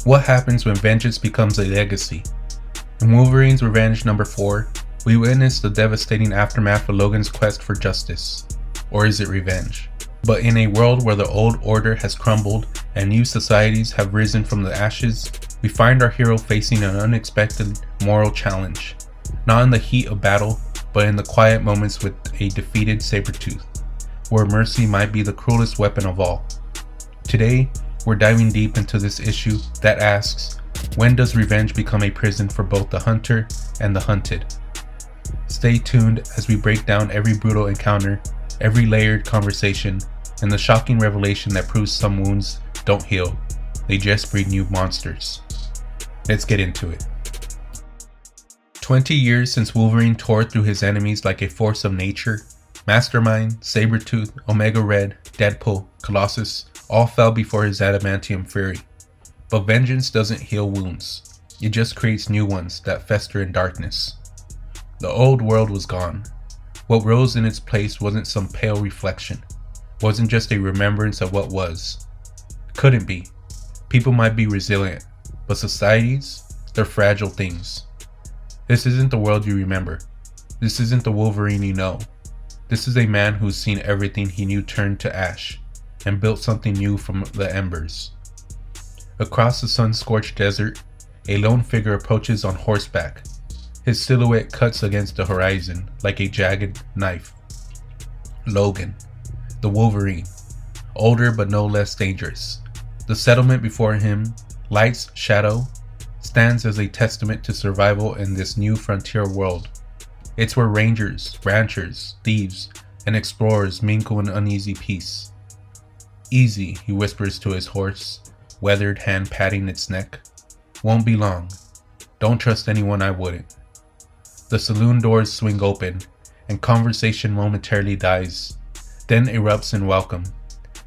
What happens when vengeance becomes a legacy? In Wolverine's Revenge number 4, we witness the devastating aftermath of Logan's quest for justice. Or is it revenge? But in a world where the old order has crumbled and new societies have risen from the ashes, we find our hero facing an unexpected moral challenge. Not in the heat of battle, but in the quiet moments with a defeated Sabertooth, where mercy might be the cruelest weapon of all. Today, we're diving deep into this issue that asks, when does revenge become a prison for both the hunter and the hunted? Stay tuned as we break down every brutal encounter, every layered conversation, and the shocking revelation that proves some wounds don't heal, they just breed new monsters. Let's get into it. 20 years since Wolverine tore through his enemies like a force of nature, Mastermind, Sabertooth, Omega Red, Deadpool, Colossus all fell before his adamantium fury. But vengeance doesn't heal wounds, it just creates new ones that fester in darkness. The old world was gone. What rose in its place wasn't some pale reflection, wasn't just a remembrance of what was. Couldn't be. People might be resilient, but societies, they're fragile things. This isn't the world you remember. This isn't the Wolverine you know. This is a man who's seen everything he knew turn to ash, and built something new from the embers. Across the sun-scorched desert, a lone figure approaches on horseback. His silhouette cuts against the horizon like a jagged knife. Logan, the Wolverine, older but no less dangerous. The settlement before him, Light's Shadow, stands as a testament to survival in this new frontier world. It's where rangers, ranchers, thieves, and explorers mingle in uneasy peace. Easy, he whispers to his horse, weathered hand patting its neck. Won't be long. Don't trust anyone I wouldn't. The saloon doors swing open, and conversation momentarily dies, then erupts in welcome.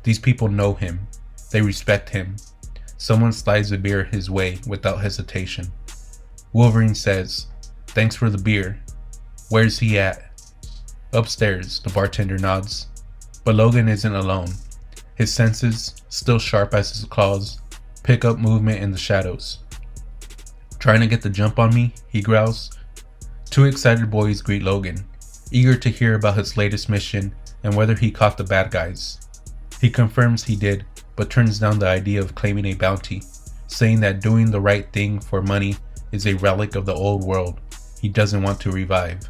These people know him. They respect him. Someone slides a beer his way without hesitation. Wolverine says, "Thanks for the beer." "Where's he at?" "Upstairs," the bartender nods. But Logan isn't alone. His senses, still sharp as his claws, pick up movement in the shadows. "Trying to get the jump on me?" he growls. Two excited boys greet Logan, eager to hear about his latest mission and whether he caught the bad guys. He confirms he did, but turns down the idea of claiming a bounty, saying that doing the right thing for money is a relic of the old world he doesn't want to revive.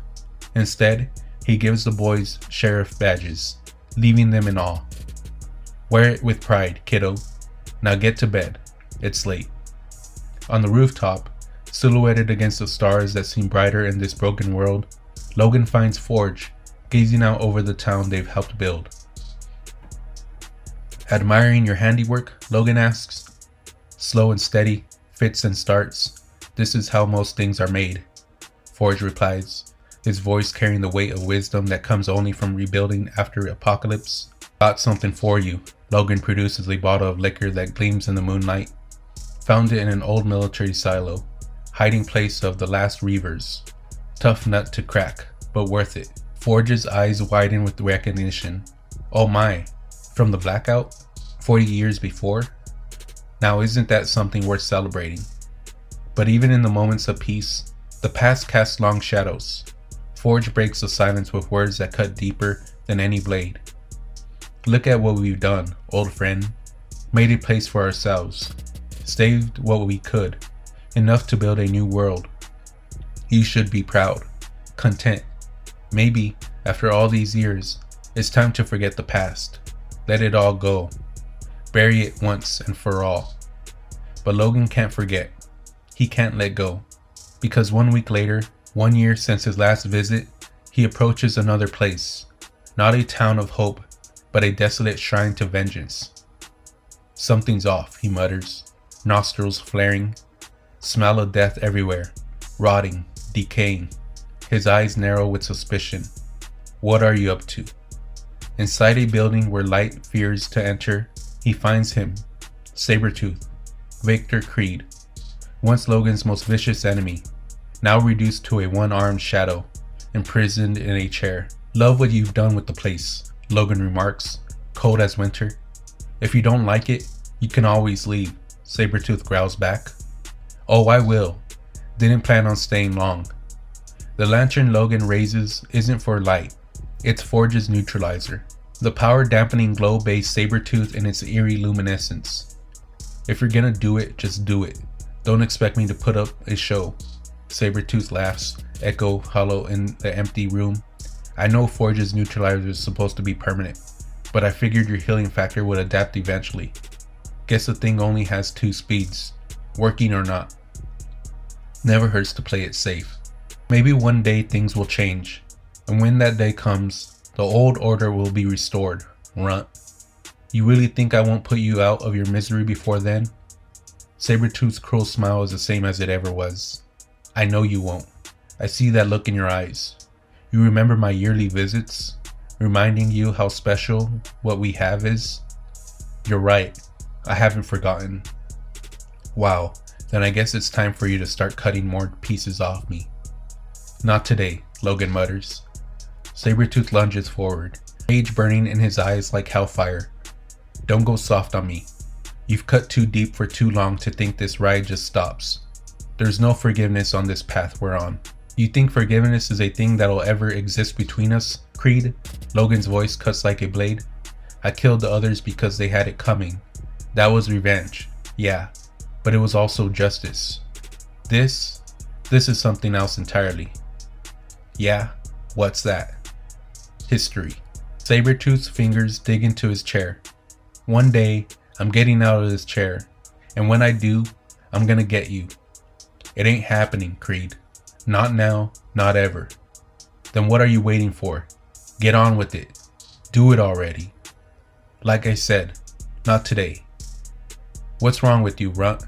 Instead, he gives the boys sheriff badges, leaving them in awe. "Wear it with pride, kiddo. Now get to bed. It's late." On the rooftop, silhouetted against the stars that seem brighter in this broken world, Logan finds Forge, gazing out over the town they've helped build. "Admiring your handiwork?" Logan asks. "Slow and steady, fits and starts. This is how most things are made," Forge replies, his voice carrying the weight of wisdom that comes only from rebuilding after apocalypse. "Got something for you." Logan produces a bottle of liquor that gleams in the moonlight. Found it in an old military silo, hiding place of the last Reavers. Tough nut to crack, but worth it. Forge's eyes widen with recognition. Oh my, from the blackout? 40 years before? Now isn't that something worth celebrating? But even in the moments of peace, the past casts long shadows. Forge breaks the silence with words that cut deeper than any blade. "Look at what we've done, old friend. Made a place for ourselves. Saved what we could. Enough to build a new world. You should be proud. Content. Maybe, after all these years, it's time to forget the past. Let it all go. Bury it once and for all." But Logan can't forget. He can't let go. Because 1 week later, 1 year since his last visit, he approaches another place. Not a town of hope, but a desolate shrine to vengeance. "Something's off," he mutters, nostrils flaring. Smell of death everywhere, rotting, decaying. His eyes narrow with suspicion. What are you up to? Inside a building where Light fears to enter, he finds him, Sabertooth, Victor Creed, once Logan's most vicious enemy, now reduced to a one-armed shadow, imprisoned in a chair. "Love what you've done with the place," Logan remarks, cold as winter. "If you don't like it, you can always leave," Sabertooth growls back. Oh, I will. Didn't plan on staying long. The lantern Logan raises isn't for light. It's Forge's neutralizer. The power dampening glow bathes Sabertooth in its eerie luminescence. If you're gonna do it, just do it. Don't expect me to put up a show. Sabertooth laughs, echo hollow in the empty room. I know Forge's neutralizer is supposed to be permanent, but I figured your healing factor would adapt eventually. Guess the thing only has 2 speeds, working or not. Never hurts to play it safe. Maybe one day things will change, and when that day comes, the old order will be restored. Runt. You really think I won't put you out of your misery before then? Sabertooth's cruel smile is the same as it ever was. I know you won't. I see that look in your eyes. You remember my yearly visits, reminding you how special what we have is? You're right. I haven't forgotten. Wow, then I guess it's time for you to start cutting more pieces off me. Not today, Logan mutters. Sabertooth lunges forward, rage burning in his eyes like hellfire. Don't go soft on me. You've cut too deep for too long to think this ride just stops. There's no forgiveness on this path we're on. You think forgiveness is a thing that'll ever exist between us, Creed? Logan's voice cuts like a blade. I killed the others because they had it coming. That was revenge, yeah, but it was also justice. This is something else entirely. Yeah, what's that? History. Sabertooth's fingers dig into his chair. One day, I'm getting out of this chair, and when I do, I'm gonna get you. It ain't happening, Creed. Not now, not ever. Then what are you waiting for? Get on with it. Do it already. Like I said, not today. What's wrong with you, Runt?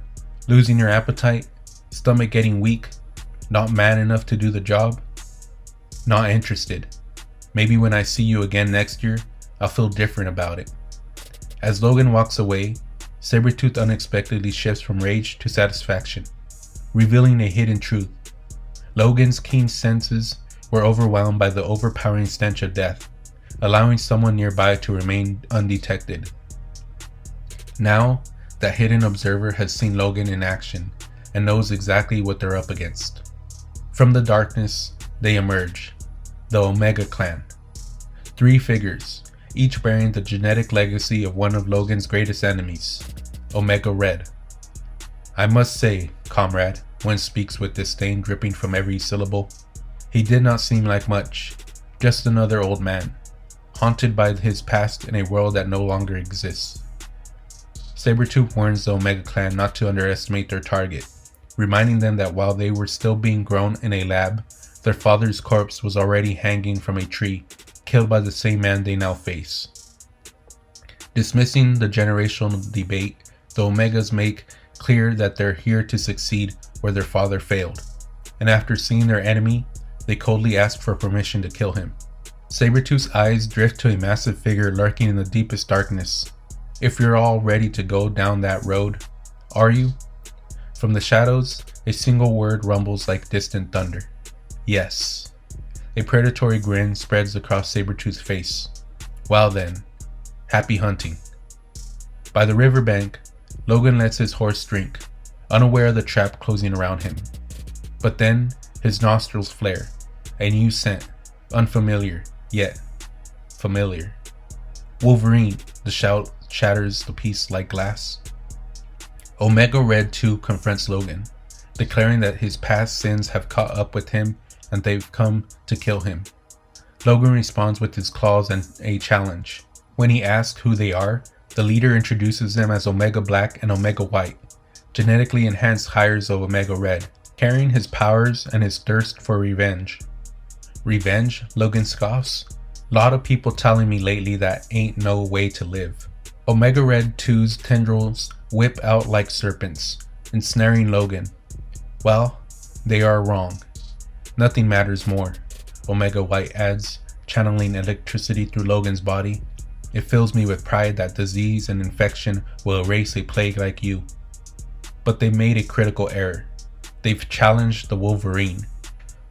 Losing your appetite? Stomach getting weak? Not man enough to do the job? Not interested. Maybe when I see you again next year, I'll feel different about it. As Logan walks away, Sabertooth unexpectedly shifts from rage to satisfaction, revealing a hidden truth. Logan's keen senses were overwhelmed by the overpowering stench of death, allowing someone nearby to remain undetected. Now, that hidden observer has seen Logan in action and knows exactly what they're up against. From the darkness, they emerge. The Omega Clan. 3 figures, each bearing the genetic legacy of one of Logan's greatest enemies, Omega Red. I must say, comrade, one speaks with disdain dripping from every syllable, he did not seem like much, just another old man, haunted by his past in a world that no longer exists. Sabertooth warns the Omega Clan not to underestimate their target, reminding them that while they were still being grown in a lab, their father's corpse was already hanging from a tree, killed by the same man they now face. Dismissing the generational debate, the Omegas make clear that they're here to succeed where their father failed, and after seeing their enemy, they coldly ask for permission to kill him. Sabertooth's eyes drift to a massive figure lurking in the deepest darkness. If you're all ready to go down that road, are you? From the shadows, a single word rumbles like distant thunder. Yes. A predatory grin spreads across Sabertooth's face. Well then, happy hunting. By the riverbank, Logan lets his horse drink, unaware of the trap closing around him. But then, his nostrils flare. A new scent, unfamiliar, yet familiar. Wolverine, the shout shatters the piece like glass. Omega Red 2 confronts Logan, declaring that his past sins have caught up with him and they've come to kill him. Logan responds with his claws and a challenge. When he asks who they are, the leader introduces them as Omega Black and Omega White, genetically enhanced hires of Omega Red, carrying his powers and his thirst for revenge. Revenge? Logan scoffs. Lot of people telling me lately that ain't no way to live. Omega Red 2's tendrils whip out like serpents, ensnaring Logan. Well, they are wrong. Nothing matters more, Omega White adds, channeling electricity through Logan's body. It fills me with pride that disease and infection will erase a plague like you. But they made a critical error. They've challenged the Wolverine.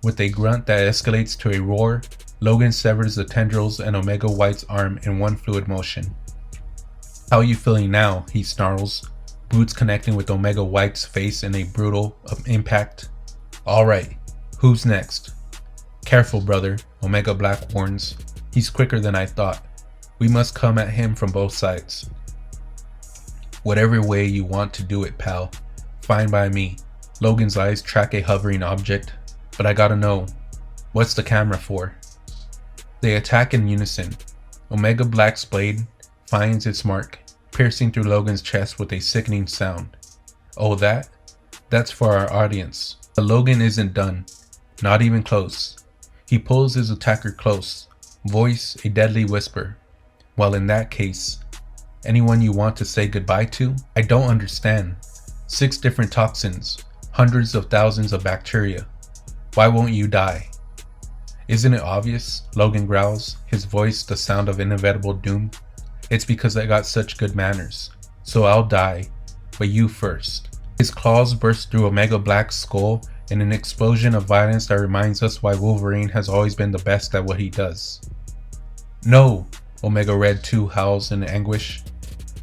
With a grunt that escalates to a roar, Logan severs the tendrils and Omega White's arm in one fluid motion. How you feeling now? He snarls, boots connecting with Omega White's face in a brutal impact. Alright, who's next? Careful, brother, Omega Black warns. He's quicker than I thought. We must come at him from both sides. Whatever way you want to do it, pal. Fine by me. Logan's eyes track a hovering object, but I gotta know, what's the camera for? They attack in unison. Omega Black's blade finds its mark, piercing through Logan's chest with a sickening sound. Oh, that's for our audience. But Logan isn't done. Not even close. He pulls his attacker close, voice a deadly whisper. Well, in that case, anyone you want to say goodbye to? I don't understand. 6 different toxins, hundreds of thousands of bacteria. Why won't you die? Isn't it obvious? Logan growls, his voice the sound of inevitable doom. It's because I got such good manners. So I'll die, but you first. His claws burst through Omega Black's skull in an explosion of violence that reminds us why Wolverine has always been the best at what he does. No! Omega Red 2 howls in anguish.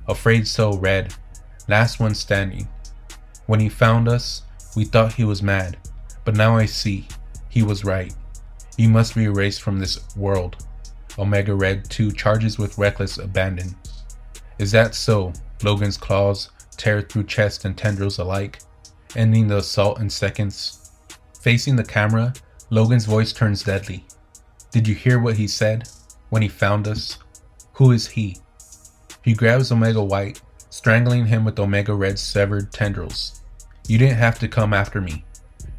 Afraid so, Red. Last one standing. When he found us, we thought he was mad, but now I see. He was right. You must be erased from this world. Omega Red 2 charges with reckless abandon. Is that so? Logan's claws tear through chest and tendrils alike, ending the assault in seconds. Facing the camera, Logan's voice turns deadly. Did you hear what he said? When he found us? Who is he? He grabs Omega White, strangling him with Omega Red's severed tendrils. You didn't have to come after me.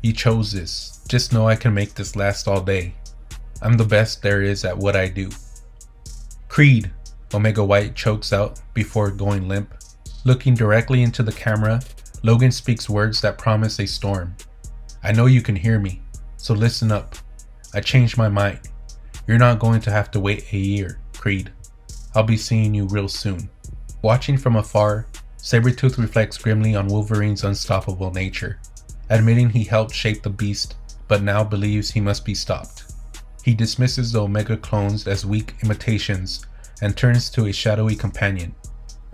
You chose this. Just know I can make this last all day. I'm the best there is at what I do. Creed, Omega White chokes out before going limp. Looking directly into the camera, Logan speaks words that promise a storm. I know you can hear me, so listen up. I changed my mind. You're not going to have to wait a year, Creed. I'll be seeing you real soon. Watching from afar, Sabertooth reflects grimly on Wolverine's unstoppable nature, admitting he helped shape the beast, but now believes he must be stopped. He dismisses the Omega clones as weak imitations and turns to a shadowy companion,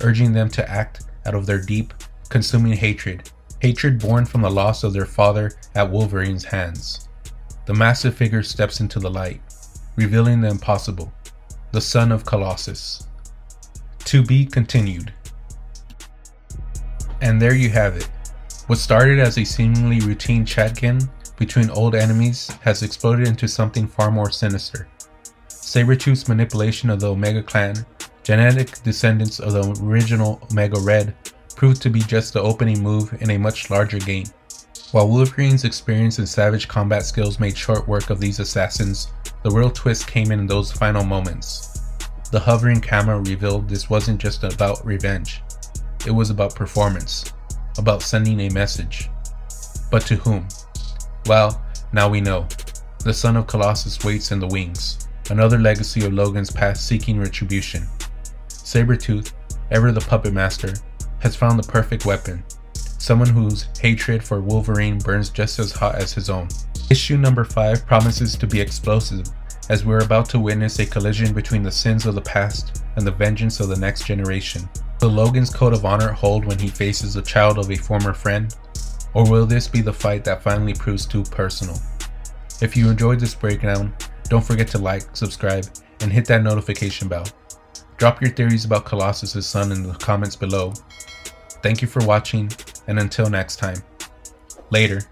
urging them to act out of their deep, consuming hatred born from the loss of their father at Wolverine's hands. The massive figure steps into the light, revealing the impossible, the son of Colossus. To be continued. And there you have it. What started as a seemingly routine chat-in between old enemies has exploded into something far more sinister. Sabertooth's manipulation of the Omega clan, genetic descendants of the original Omega Red, proved to be just the opening move in a much larger game. While Wolverine's experience and savage combat skills made short work of these assassins, the real twist came in those final moments. The hovering camera revealed this wasn't just about revenge. It was about performance, about sending a message. But to whom? Well, now we know. The son of Colossus waits in the wings, another legacy of Logan's past seeking retribution. Sabertooth, ever the puppet master, has found the perfect weapon, someone whose hatred for Wolverine burns just as hot as his own. Issue number 5 promises to be explosive, as we're about to witness a collision between the sins of the past and the vengeance of the next generation. Will Logan's code of honor hold when he faces the child of a former friend? Or will this be the fight that finally proves too personal? If you enjoyed this breakdown, don't forget to like, subscribe, and hit that notification bell. Drop your theories about Colossus' son in the comments below. Thank you for watching, and until next time. Later.